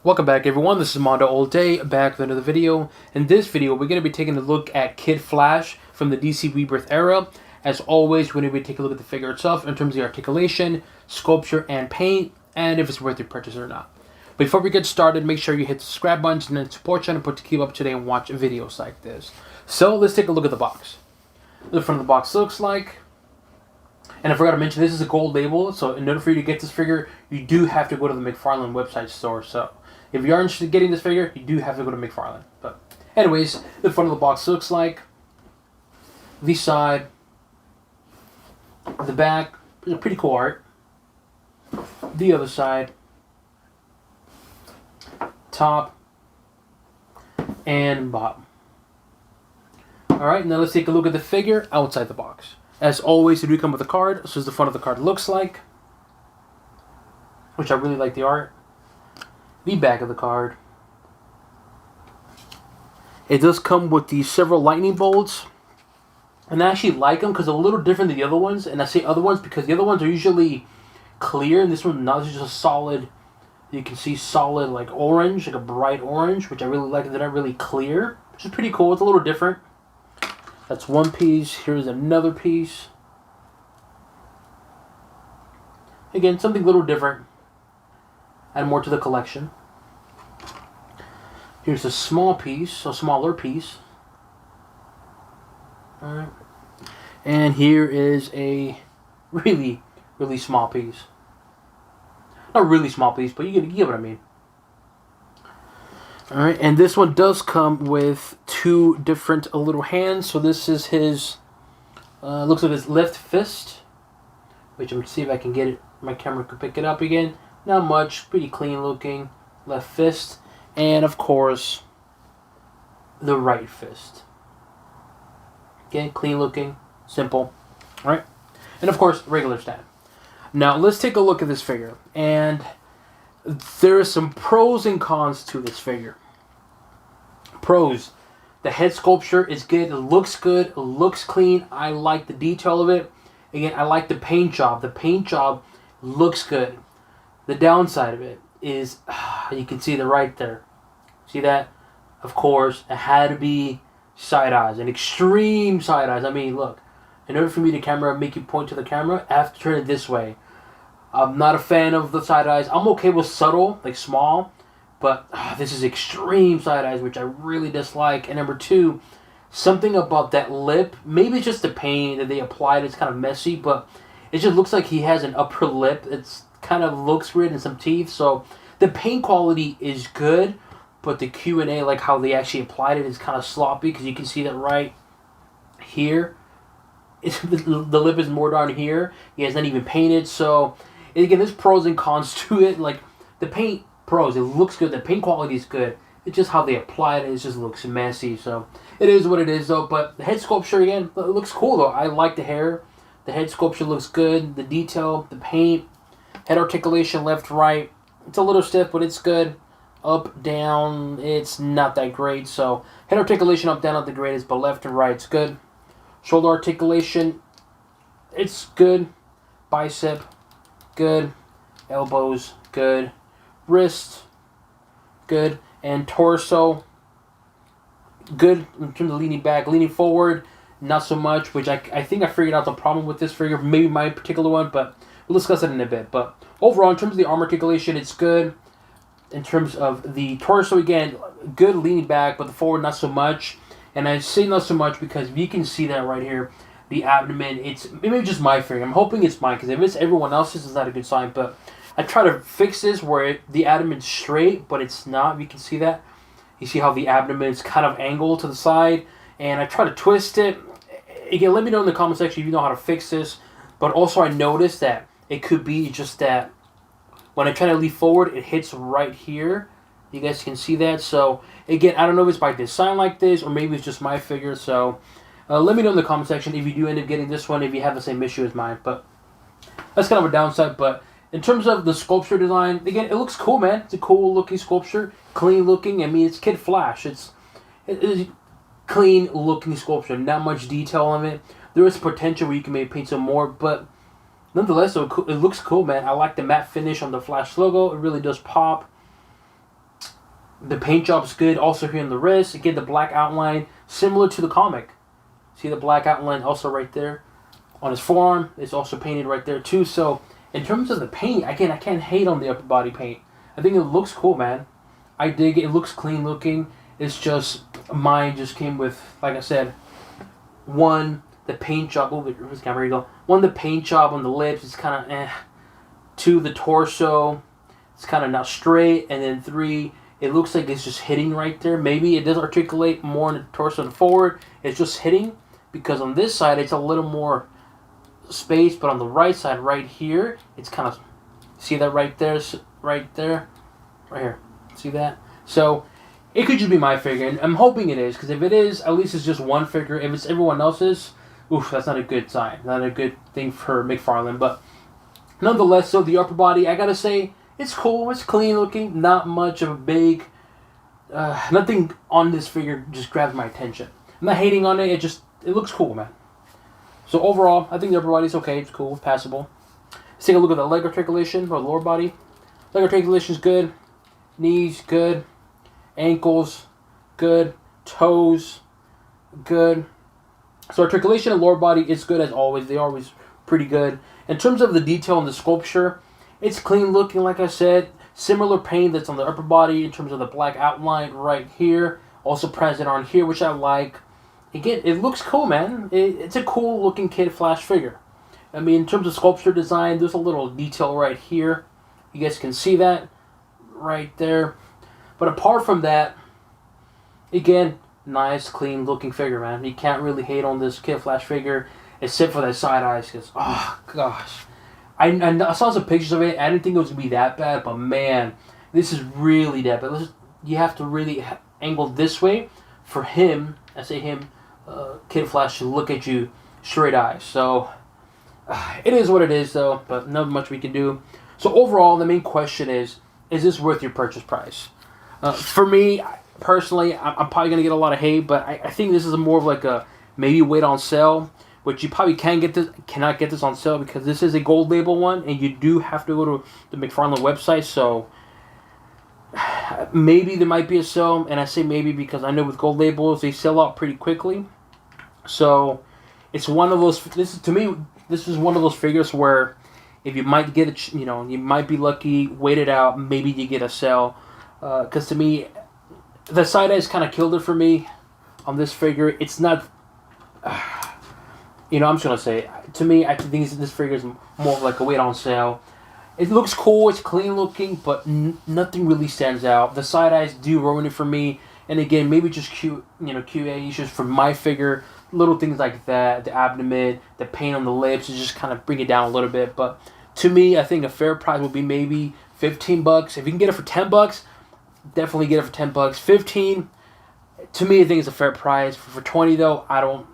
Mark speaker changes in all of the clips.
Speaker 1: Welcome back everyone, this is MandoAllDay, back with another video. In this video, we're going to be taking a look at Kid Flash from the DC Rebirth era. As always, we're going to be taking a look at the figure itself in terms of the articulation, sculpture, and paint, and if it's worth your purchase or not. Before we get started, make sure you hit the subscribe button and the support channel to keep up to date and watch videos like this. So, let's take a look at the box. The front of the box looks like... And I forgot to mention, this is a gold label, so in order for you to get this figure, you do have to go to the McFarlane website store, so... If you are interested in getting this figure, you do have to go to McFarlane. But anyways, the front of the box looks like the side, the back, pretty cool art. The other side, top, and bottom. Alright, now let's take a look at the figure outside the box. As always, it do come with a card, so as the front of the card looks like, which I really like the art. The back of the card. It does come with these several lightning bolts. And I actually like them because they're a little different than the other ones. And I say other ones because the other ones are usually clear. And this one not just a solid, you can see solid like orange, like a bright orange. Which I really like. They're not really clear. Which is pretty cool. It's a little different. That's one piece. Here's another piece. Again, something a little different. Add more to the collection. Here's a small piece, a smaller piece. Alright. And here is a really, really small piece. Not really small piece, but you get what I mean. Alright, and this one does come with two different little hands. So this is his, looks like his left fist. Which I'm going to see if I can get it, my camera could pick it up again. Not much, pretty clean looking left fist, and of course the right fist. Okay, clean looking, simple, right? And of course regular stand. Now let's take a look at this figure, and there are some pros and cons to this figure. Pros: the head sculpture is good, it looks good, it looks clean. I like the detail of it. Again, I like the paint job. The paint job looks good. The downside of it is, you can see the right there. See that? Of course, it had to be side eyes, an extreme side eyes. I mean, look, in order for me to make you point to the camera, I have to turn it this way. I'm not a fan of the side eyes. I'm okay with subtle, like small, but this is extreme side eyes, which I really dislike. And number two, something about that lip, maybe it's just the paint that they applied, it's kind of messy, but it just looks like he has an upper lip. It's kind of looks weird and some teeth. So the paint quality is good, but the Q&A, like how they actually applied it, is kind of sloppy, because you can see that right here. The lip is more down here. He has not even painted. So again, there's pros and cons to it. Like the paint pros, it looks good, the paint quality is good. It's just how they applied it, it just looks messy. So it is what it is though. But the head sculpture, again, it looks cool though. I like the hair. The head sculpture looks good. The detail, the paint, head articulation, left, right. It's a little stiff, but it's good. Up, down, it's not that great. So head articulation up, down, not the greatest, but left and right, it's good. Shoulder articulation, it's good. Bicep, good. Elbows, good. Wrist, good. And torso, good in terms of leaning back. Leaning forward, not so much, which I think I figured out the problem with this figure, maybe my particular one, but we'll discuss it in a bit. But overall, in terms of the arm articulation, it's good. In terms of the torso, again, good leaning back, but the forward, not so much. And I say not so much because you can see that right here, the abdomen, it's maybe just my figure. I'm hoping it's mine, because if it's everyone else's, it's not a good sign. But I try to fix this where the abdomen's straight, but it's not. You can see that. You see how the abdomen is kind of angled to the side. And I try to twist it. Again, let me know in the comment section if you know how to fix this. But also I noticed that it could be just that when I try to lean forward, it hits right here. You guys can see that. So again, I don't know if it's by design like this, or maybe it's just my figure. So let me know in the comment section if you do end up getting this one, if you have the same issue as mine. But that's kind of a downside. But in terms of the sculpture design, again, it looks cool, man. It's a cool looking sculpture, clean looking. I mean, it's Kid Flash. It's clean looking sculpture, not much detail on it. There is potential where you can maybe paint some more, but nonetheless, it looks cool, man. I like the matte finish on the Flash logo. It really does pop. The paint job's good. Also here in the wrist, again the black outline similar to the comic. See the black outline also right there on his forearm. It's also painted right there too. So in terms of the paint, again, I can't hate on the upper body paint. I think it looks cool, man. I dig it. It looks clean looking. It's just mine just came with, like I said, one, the paint job. Oh, where's the camera? Here you go. One, the paint job on the lips. It's kind of eh. Two, the torso. It's kind of not straight. And then three, it looks like it's just hitting right there. Maybe it does articulate more in the torso and forward. It's just hitting because on this side it's a little more space, but on the right side, right here, it's kind of, see that right there, right there, right here. See that? So it could just be my figure, and I'm hoping it is, because if it is, at least it's just one figure. If it's everyone else's, oof, that's not a good sign. Not a good thing for McFarlane. But nonetheless, so the upper body, I gotta say, it's cool. It's clean looking. Not much of a big, nothing on this figure just grabs my attention. I'm not hating on it. It looks cool, man. So overall, I think the upper body's okay. It's cool, passable. Let's take a look at the leg articulation or the lower body. Leg articulation's good. Knees, good. Ankles, good. Toes, good. So articulation and lower body is good as always. They're always pretty good. In terms of the detail and the sculpture, it's clean looking, like I said. Similar paint that's on the upper body in terms of the black outline right here. Also present on here, which I like. Again, it looks cool, man. It's a cool looking Kid Flash figure. I mean, in terms of sculpture design, there's a little detail right here. You guys can see that right there. But apart from that, again, nice, clean looking figure, man. You can't really hate on this Kid Flash figure, except for that side eyes, because, oh, gosh. I saw some pictures of it. I didn't think it was going to be that bad, but, man, this is really that bad. You have to really angle this way for him, I say him, Kid Flash, to look at you straight eyes. So it is what it is, though, but not much we can do. So overall, the main question is this worth your purchase price? For me, personally, I'm probably going to get a lot of hate, but I think this is more of like a maybe wait on sale, which you probably cannot get this on sale because this is a gold label one, and you do have to go to the McFarlane website, so maybe there might be a sale, and I say maybe because I know with gold labels, they sell out pretty quickly. So it's one of those. This is one of those figures where if you might get it, you might be lucky. Wait it out. Maybe you get a sale. Because to me, the side eyes kind of killed it for me on this figure. It's not. I'm just gonna say. To me, I think this figure is more of like a wait on sale. It looks cool. It's clean looking, but nothing really stands out. The side eyes do ruin it for me. And again, maybe just QA issues for my figure. Little things like that, the abdomen, the paint on the lips, just kind of bring it down a little bit. But to me, I think a fair price would be maybe $15. If you can get it for $10, definitely get it for $10. 15, to me, I think it's a fair price. For 20 though, I don't.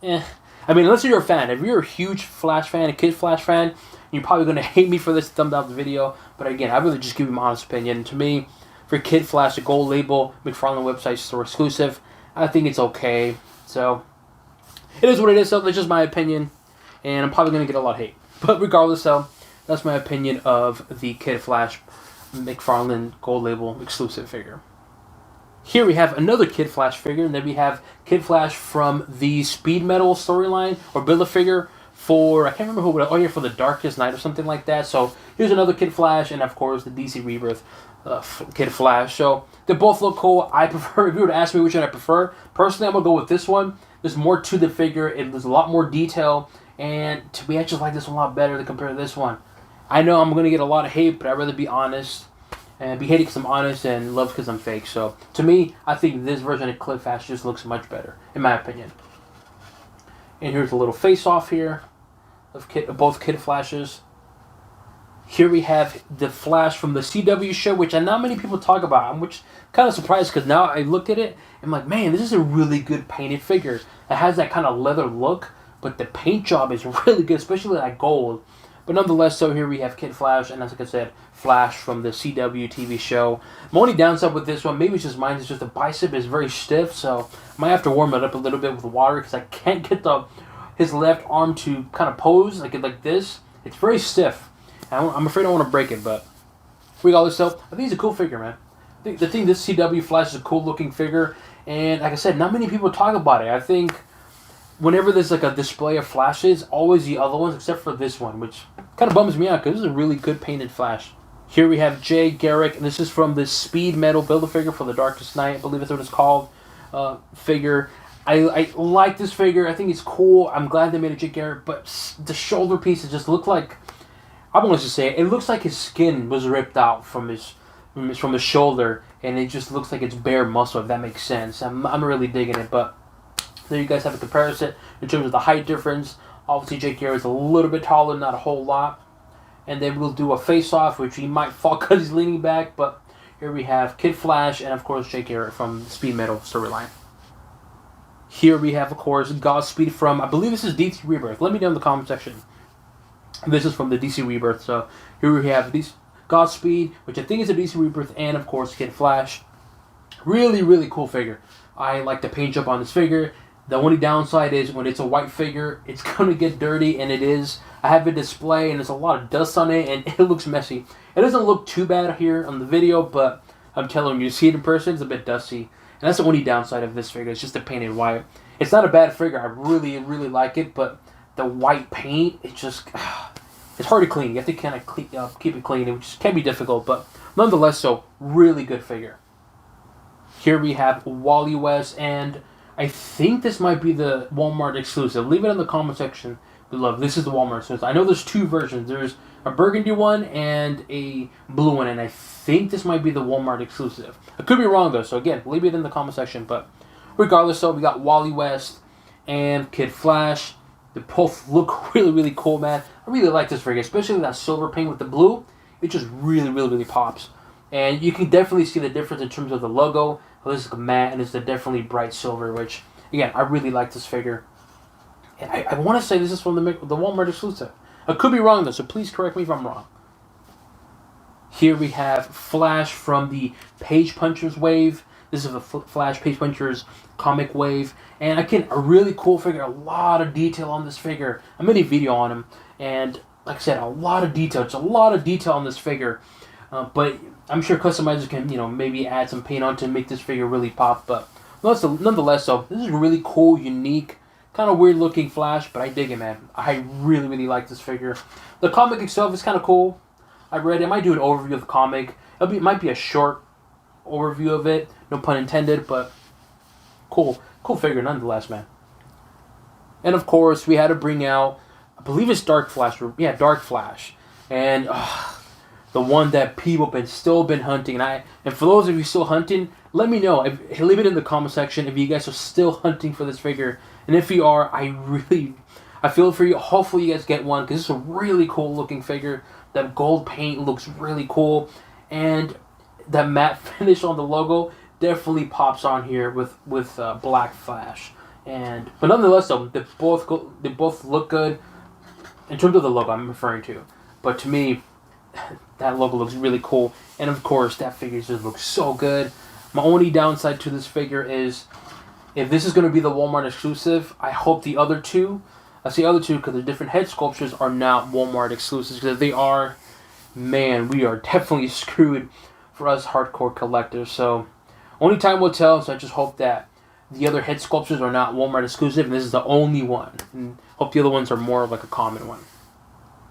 Speaker 1: I mean, unless you're a fan. If you're a huge Flash fan, a Kid Flash fan, you're probably gonna hate me for this, thumb down the video. But again, I really just give you my honest opinion. To me, for Kid Flash, a gold label, McFarlane website store exclusive, I think it's okay. So it is what it is, so that's just my opinion, and I'm probably going to get a lot of hate. But regardless, though, that's my opinion of the Kid Flash McFarlane Gold Label exclusive figure. Here we have another Kid Flash figure, and then we have Kid Flash from the Speed Metal storyline, or Build-A-Figure for, I can't remember who, for the Darkest Night or something like that. So here's another Kid Flash, and of course the DC Rebirth Kid Flash. So they both look cool. I prefer, if you were to ask me which one I prefer, personally I'm going to go with this one. There's more to the figure. There's a lot more detail. And to me, I just like this one a lot better than compared to this one. I know I'm going to get a lot of hate, but I'd rather be honest. And be hated because I'm honest and love because I'm fake. So to me, I think this version of Kid Flash just looks much better, in my opinion. And here's a little face-off here of both Kid Flashes. Here we have the Flash from the CW show, which not many people talk about. I'm kind of surprised because now I looked at it, I'm like, man, this is a really good painted figure. It has that kind of leather look, but the paint job is really good, especially that gold. But nonetheless, so here we have Kid Flash, and as like I said, Flash from the CW TV show. My only downside with this one, maybe it's just mine, is just the bicep is very stiff, so I might have to warm it up a little bit with water because I can't get his left arm to kind of pose like this. It's very stiff. I'm afraid I want to break it, but regardless, so I think it's a cool figure, man. I The thing, this CW Flash is a cool looking figure, and like I said, not many people talk about it. I think whenever there's like a display of Flashes, always the other ones except for this one, which kind of bums me out because this is a really good painted Flash. Here we have Jay Garrick, and this is from the Speed Metal Build-A-Figure for the Darkest Night, I believe that's what it's called, figure. I like this figure. I think it's cool. I'm glad they made a Jay Garrick, but the shoulder pieces just look like, I want to say it looks like his skin was ripped out from his shoulder, and it just looks like it's bare muscle, if that makes sense. I'm really digging it, but there you guys have a comparison in terms of the height difference. Obviously, Jay Garrick is a little bit taller, not a whole lot. And then we'll do a face-off, which he might fall because he's leaning back, but here we have Kid Flash and, of course, Jay Garrick from the Speed Metal storyline. Here we have, of course, Godspeed from, I believe this is DC Rebirth. Let me know in the comment section. This is from the DC Rebirth, so here we have Godspeed, which I think is a DC Rebirth, and, of course, Kid Flash. Really, really cool figure. I like the paint job on this figure. The only downside is when it's a white figure, it's going to get dirty, and it is. I have a display, and there's a lot of dust on it, and it looks messy. It doesn't look too bad here on the video, but I'm telling you, see it in person, it's a bit dusty. And that's the only downside of this figure. It's just the painted white. It's not a bad figure. I really, really like it, but the white paint, it's just, it's hard to clean. You have to kind of keep it clean, which can be difficult, but nonetheless, so really good figure. Here we have Wally West, and I think this might be the Walmart exclusive. Leave it in the comment section below. This is the Walmart exclusive. I know there's two versions. There's a burgundy one and a blue one, and I think this might be the Walmart exclusive. I could be wrong, though, so again, leave it in the comment section. But regardless, so we got Wally West and Kid Flash. They both look really, really cool, man. I really like this figure, especially with that silver paint with the blue. It just really, really, really pops. And you can definitely see the difference in terms of the logo. This is a matte, and it's a definitely bright silver, which, again, I really like this figure. And I want to say this is from the Walmart exclusive. I could be wrong, though, so please correct me if I'm wrong. Here we have Flash from the Page Punchers wave. This is the Flash Page Punchers comic wave. And again, a really cool figure. A lot of detail on this figure. I made a video on him. And like I said, a lot of detail. It's a lot of detail on this figure. But I'm sure customizers can, maybe add some paint on to make this figure really pop. But nonetheless, so this is a really cool, unique, kind of weird looking Flash, but I dig it, man. I really, really like this figure. The comic itself is kind of cool. I read it. I might do an overview of the comic. It might be a short overview of it, no pun intended, but cool figure nonetheless, man. And of course, we had to bring out, I believe it's Dark Flash. Yeah, Dark Flash. And the one that people still been hunting. And for those of you still hunting, let me know. Leave it in the comment section if you guys are still hunting for this figure. And if you are, I feel for you. Hopefully you guys get one, because it's a really cool looking figure. That gold paint looks really cool, and that matte finish on the logo definitely pops on here with Black Flash. But nonetheless, though, they both look good in terms of the logo I'm referring to. But to me, that logo looks really cool, and of course, that figure just looks so good. My only downside to this figure is, if this is going to be the Walmart exclusive, I hope the other two, because the different head sculptures are not Walmart exclusives. Because if they are, man, we are definitely screwed for us hardcore collectors. So, only time will tell. So I just hope that the other head sculptures are not Walmart exclusive, and this is the only one. And hope the other ones are more of like a common one.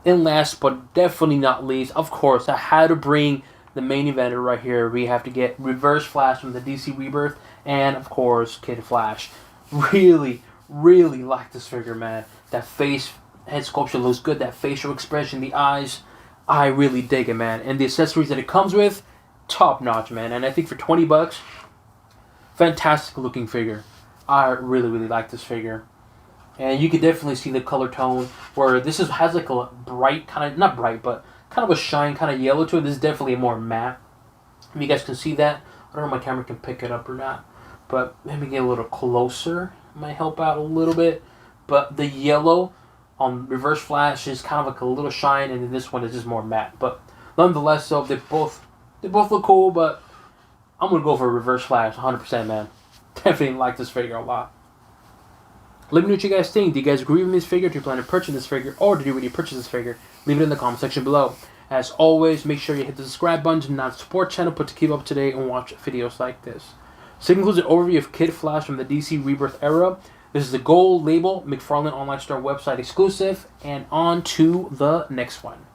Speaker 1: And last but definitely not least, of course, I had to bring the main eventer right here. We have to get Reverse Flash from the DC Rebirth, and of course, Kid Flash. Really, really like this figure, man. That face, head sculpture looks good. That facial expression, the eyes, I really dig it, man. And the accessories that it comes with, top notch, man. And I think for $20, fantastic looking figure. I really, really like this figure. And you can definitely see the color tone, where this has like a bright, kind of, not bright, but kind of a shine, kind of yellow to it. This is definitely more matte. If you guys can see that, I don't know if my camera can pick it up or not, but maybe get a little closer. Might help out a little bit. But the yellow on Reverse Flash is kind of like a little shine, and then this one is just more matte. But nonetheless, so they both look cool, but I'm gonna go for Reverse Flash 100%, man. Definitely like this figure a lot. Let me know what you guys think. Do you guys agree with this figure? Do you plan to purchase this figure? Or did you already purchase this figure? Leave it in the comment section below. As always, make sure you hit the subscribe button to not support channel, but to keep up to date and watch videos like this. So it concludes an overview of Kid Flash from the DC Rebirth era. This is the Gold Label McFarlane Online Store website exclusive, and on to the next one.